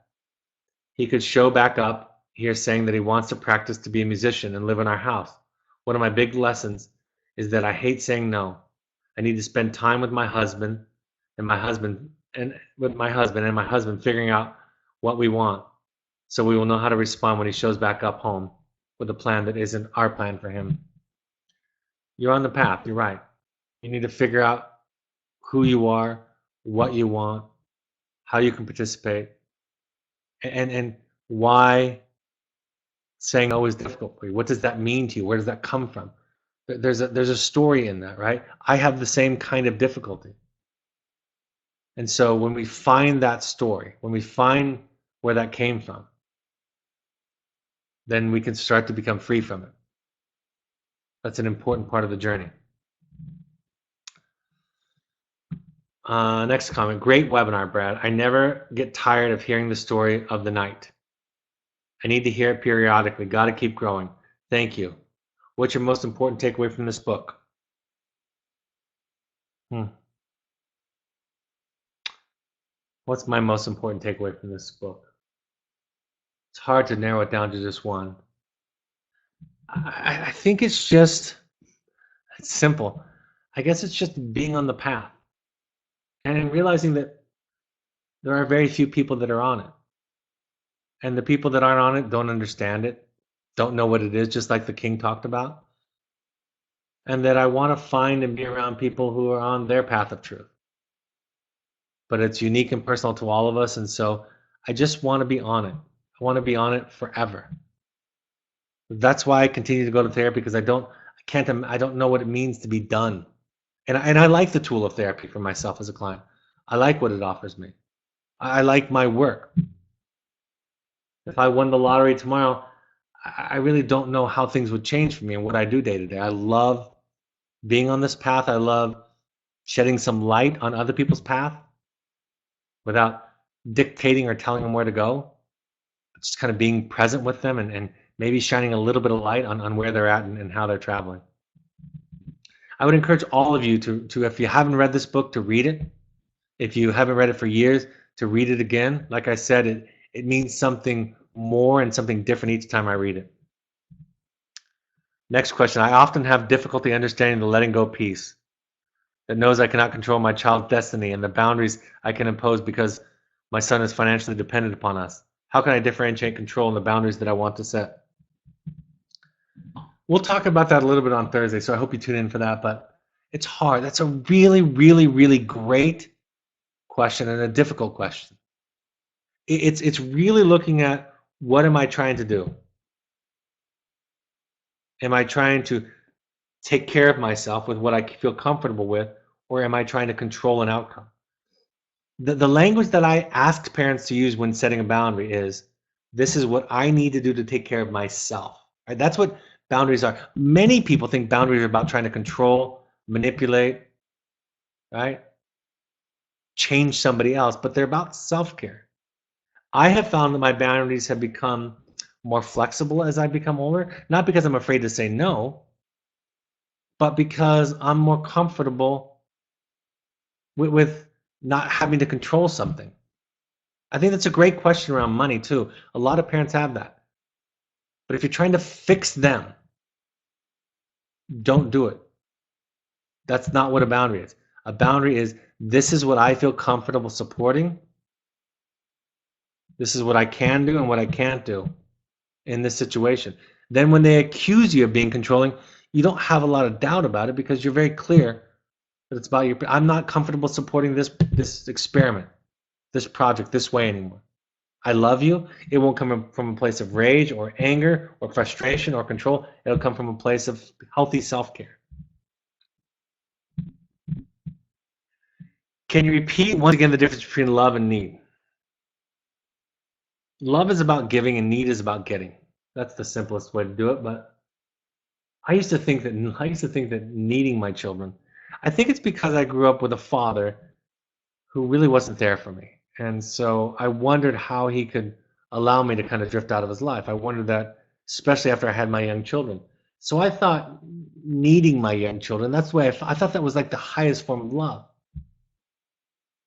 He could show back up here saying that he wants to practice to be a musician and live in our house. One of my big lessons is that I hate saying no. I need to spend time with my husband and my husband figuring out what we want, so we will know how to respond when he shows back up home with a plan that isn't our plan for him. You're on the path. You're right. You need to figure out who you are, what you want, how you can participate, and why saying no is difficult for you. What does that mean to you? Where does that come from? There's a story in that, right? I have the same kind of difficulty. And so when we find that story, when we find where that came from, then we can start to become free from it. That's an important part of the journey. Next comment. Great webinar, Brad. I never get tired of hearing the story of the night. I need to hear it periodically. Got to keep growing. Thank you. What's your most important takeaway from this book? What's my most important takeaway from this book? It's hard to narrow it down to just one. I think it's simple. I guess it's just being on the path and realizing that there are very few people that are on it. And the people that aren't on it don't understand it, don't know what it is, just like the king talked about. And that I want to find and be around people who are on their path of truth. But it's unique and personal to all of us, and so I just want to be on it. I want to be on it forever. That's why I continue to go to therapy, because I don't know what it means to be done. And I like the tool of therapy for myself as a client. I like what it offers me. I like my work. If I won the lottery tomorrow, I really don't know how things would change for me and what I do day to day. I love being on this path. I love shedding some light on other people's path without dictating or telling them where to go. Just kind of being present with them and maybe shining a little bit of light on where they're at and how they're traveling. I would encourage all of you to, if you haven't read this book, to read it. If you haven't read it for years, to read it again. Like I said, it means something more and something different each time I read it. Next question. I often have difficulty understanding the letting go piece that knows I cannot control my child's destiny and the boundaries I can impose because my son is financially dependent upon us. How can I differentiate control and the boundaries that I want to set? We'll talk about that a little bit on Thursday, so I hope you tune in for that, but it's hard. That's a really, really, really great question and a difficult question. It's really looking at, what am I trying to do? Am I trying to take care of myself with what I feel comfortable with, or am I trying to control an outcome? The language that I ask parents to use when setting a boundary is, this is what I need to do to take care of myself. Right? That's what boundaries are. Many people think boundaries are about trying to control, manipulate, right? Change somebody else, but they're about self-care. I have found that my boundaries have become more flexible as I become older, not because I'm afraid to say no, but because I'm more comfortable with not having to control something. I think that's a great question around money too. A lot of parents have that. But if you're trying to fix them, don't do it. That's not what a boundary is. A boundary is, this is what I feel comfortable supporting. This is what I can do and what I can't do in this situation. Then when they accuse you of being controlling, you don't have a lot of doubt about it because you're very clear that it's about I'm not comfortable supporting this experiment, this project, this way anymore. I love you. It won't come from a place of rage or anger or frustration or control. It'll come from a place of healthy self-care. Can you repeat once again the difference between love and need? Love is about giving and need is about getting. That's the simplest way to do it. But I used to think that needing my children. I think it's because I grew up with a father who really wasn't there for me. And so I wondered how he could allow me to kind of drift out of his life. I wondered that, especially after I had my young children. So I thought needing my young children, that's the way I thought that was like the highest form of love.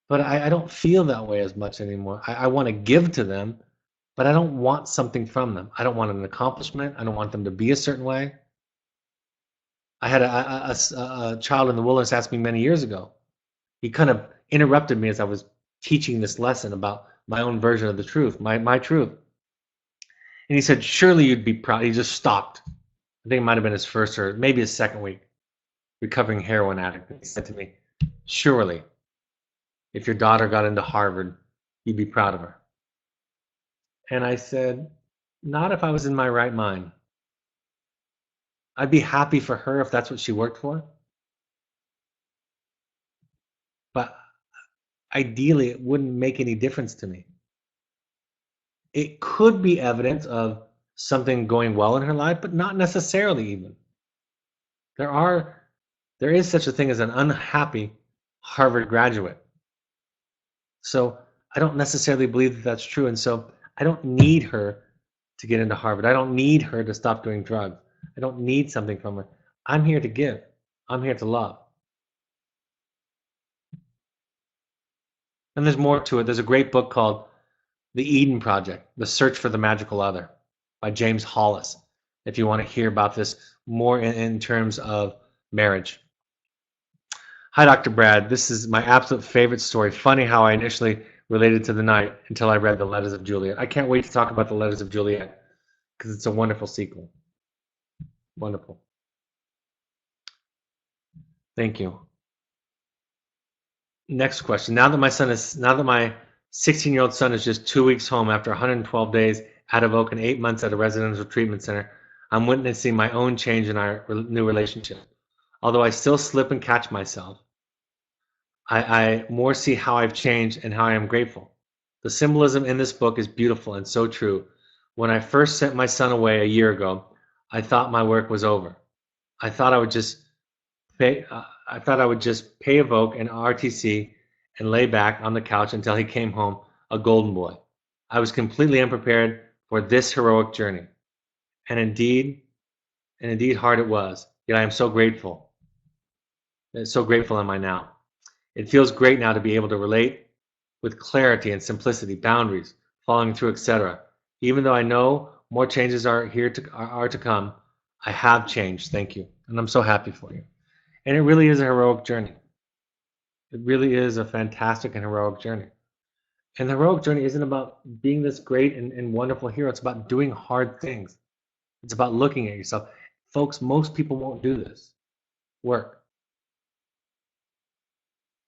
But I don't feel that way as much anymore. I want to give to them, but I don't want something from them. I don't want an accomplishment. I don't want them to be a certain way. I had a child in the wilderness ask me many years ago. He kind of interrupted me as I was teaching this lesson about my own version of the truth, my truth. And he said, surely you'd be proud. He just stopped. I think it might have been his first or maybe his second week, recovering heroin addict. He said to me, surely, if your daughter got into Harvard, you'd be proud of her. And I said, not if I was in my right mind. I'd be happy for her if that's what she worked for. But ideally, it wouldn't make any difference to me. It could be evidence of something going well in her life, but not necessarily even. There is such a thing as an unhappy Harvard graduate. So I don't necessarily believe that that's true. And so I don't need her to get into Harvard. I don't need her to stop doing drugs. I don't need something from her. I'm here to give. I'm here to love. And there's more to it. There's a great book called The Eden Project, The Search for the Magical Other by James Hollis, if you want to hear about this more in terms of marriage. Hi, Dr. Brad. This is my absolute favorite story. Funny how I initially related to the night until I read The Letters of Juliet. I can't wait to talk about The Letters of Juliet because it's a wonderful sequel. Wonderful. Thank you. Next question. Now that my 16-year-old son is just 2 weeks home after 112 days out of Oak and 8 months at a residential treatment center, I'm witnessing my own change in our new relationship. Although I still slip and catch myself, I more see how I've changed and how I am grateful. The symbolism in this book is beautiful and so true. When I first sent my son away a year ago, I thought my work was over. I thought I would just pay a Voc and RTC and lay back on the couch until he came home a golden boy. I was completely unprepared for this heroic journey. And indeed hard it was. Yet I am so grateful. So grateful am I now. It feels great now to be able to relate with clarity and simplicity, boundaries, following through, etc. Even though I know more changes are to come, I have changed. Thank you. And I'm so happy for you. And it really is a heroic journey. It really is a fantastic and heroic journey. And the heroic journey isn't about being this great and wonderful hero. It's about doing hard things. It's about looking at yourself. Folks, most people won't do this work.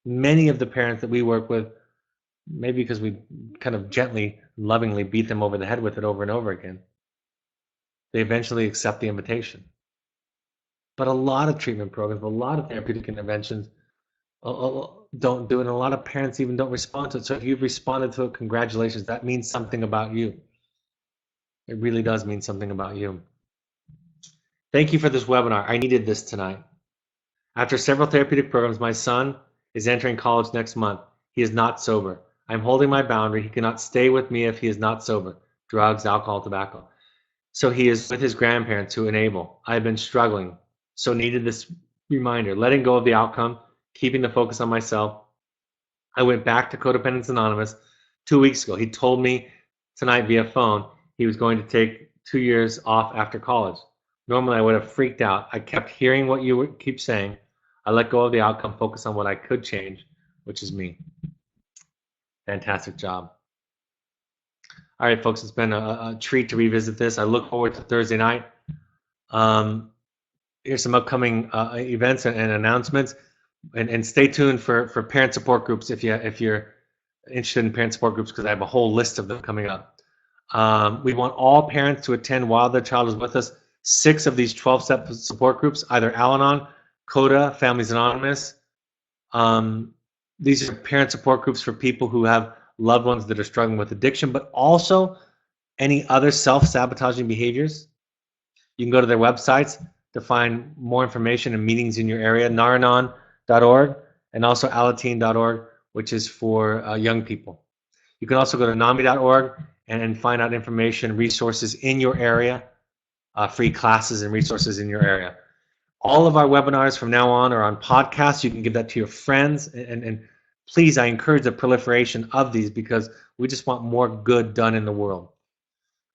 Many of the parents that we work with, maybe because we kind of gently, lovingly beat them over the head with it over and over again, they eventually accept the invitation. But a lot of treatment programs, a lot of therapeutic interventions don't do it, and a lot of parents even don't respond to it. So if you've responded to it, congratulations. That means something about you. It really does mean something about you. Thank you for this webinar. I needed this tonight. After several therapeutic programs, my son is entering college next month. He is not sober. I'm holding my boundary. He cannot stay with me if he is not sober. Drugs, alcohol, tobacco. So he is with his grandparents who enable. I have been struggling, so needed this reminder. Letting go of the outcome, keeping the focus on myself. I went back to Codependence Anonymous 2 weeks ago. He told me tonight via phone he was going to take 2 years off after college. Normally, I would have freaked out. I kept hearing what you would keep saying. I let go of the outcome, focus on what I could change, which is me. Fantastic job. All right, folks, it's been a treat to revisit this. I look forward to Thursday night. Here's some upcoming events and announcements, and stay tuned for parent support groups if you're interested in parent support groups, because I have a whole list of them coming up. We want all parents to attend while their child is with us. 6 of these 12-step support groups, either Al-Anon, CODA, Families Anonymous. These are parent support groups for people who have loved ones that are struggling with addiction, but also any other self-sabotaging behaviors. You can go to their websites to find more information and meetings in your area, naranon.org and also alateen.org, which is for young people. You can also go to nami.org and find out information, resources in your area, free classes and resources in your area. All of our webinars from now on are on podcasts. You can give that to your friends, and please, I encourage the proliferation of these because we just want more good done in the world.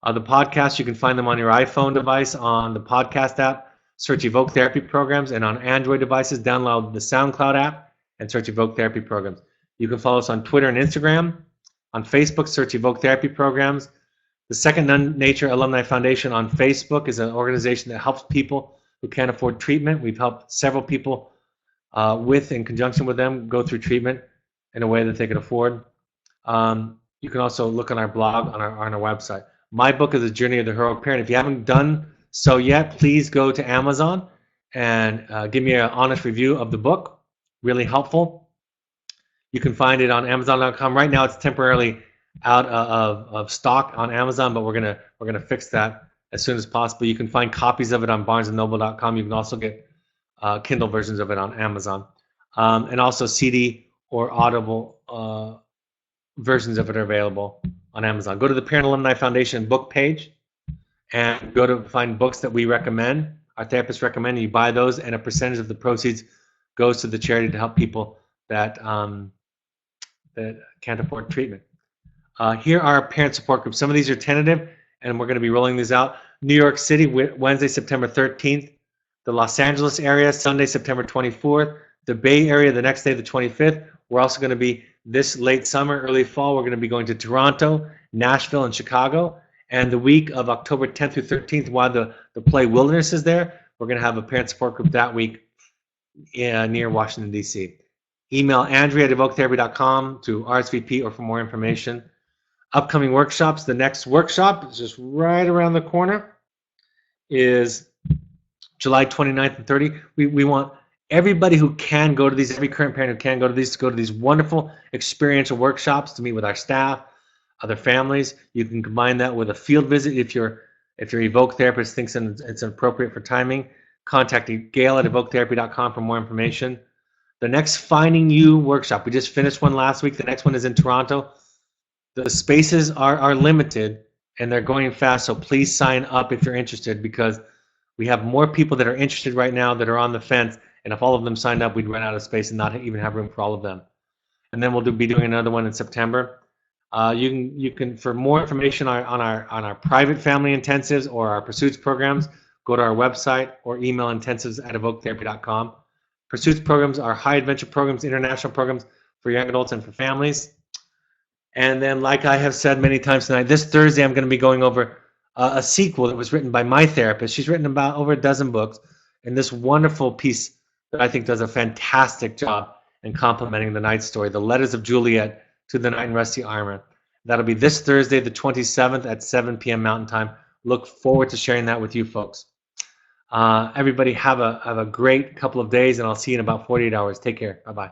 The podcasts, you can find them on your iPhone device on the podcast app, search Evoke Therapy Programs, and on Android devices, download the SoundCloud app and search Evoke Therapy Programs. You can follow us on Twitter and Instagram. On Facebook, search Evoke Therapy Programs. The Second Nature Alumni Foundation on Facebook is an organization that helps people who can't afford treatment. We've helped several people in conjunction with them, go through treatment in a way that they can afford. You can also look on our blog on our website. My book is The Journey of the Heroic Parent. If you haven't done so yet, please go to Amazon and give me an honest review of the book. Really helpful. You can find it on Amazon.com. Right now, it's temporarily out of stock on Amazon, but we're gonna fix that as soon as possible. You can find copies of it on BarnesandNoble.com. You can also get Kindle versions of it on Amazon, and also CD or Audible versions of it are available on Amazon. Go to the Parent Alumni Foundation book page and go to find books that we recommend, our therapists recommend, and you buy those, and a percentage of the proceeds goes to the charity to help people that can't afford treatment. Here are our parent support groups. Some of these are tentative, and we're going to be rolling these out. New York City, Wednesday, September 13th. The Los Angeles area, Sunday, September 24th. The Bay Area, the next day, the 25th. We're also going to be this late summer, early fall, we're going to be going to Toronto, Nashville, and Chicago. And the week of October 10th through 13th, while the play Wilderness is there, we're going to have a parent support group that week near Washington, D.C. Email Andrea at evoketherapy.com to RSVP or for more information. Upcoming workshops. The next workshop is just right around the corner, is July 29th and 30th. We want everybody who can go to these, every current parent who can go to these wonderful experiential workshops to meet with our staff, other families. You can combine that with a field visit if your Evoke therapist thinks it's appropriate for timing. Contact Gail at evoketherapy.com for more information. The next Finding You workshop, we just finished one last week. The next one is in Toronto. The spaces are limited and they're going fast, so please sign up if you're interested, because we have more people that are interested right now that are on the fence, and if all of them signed up, we'd run out of space and not even have room for all of them. And then we'll be doing another one in September. You can for more information on our private family intensives or our Pursuits programs, go to our website or email intensives@evoketherapy.com. Pursuits programs are high adventure programs, international programs for young adults and for families. And then, like I have said many times tonight, this Thursday I'm going to be going over a sequel that was written by my therapist. She's written about over a dozen books, and this wonderful piece that I think does a fantastic job in complementing the Night Story, The Letters of Juliet to the Knight in Rusty Armor. That'll be this Thursday, the 27th at 7 p.m. Mountain Time. Look forward to sharing that with you folks. Everybody have a great couple of days, and I'll see you in about 48 hours. Take care. Bye-bye.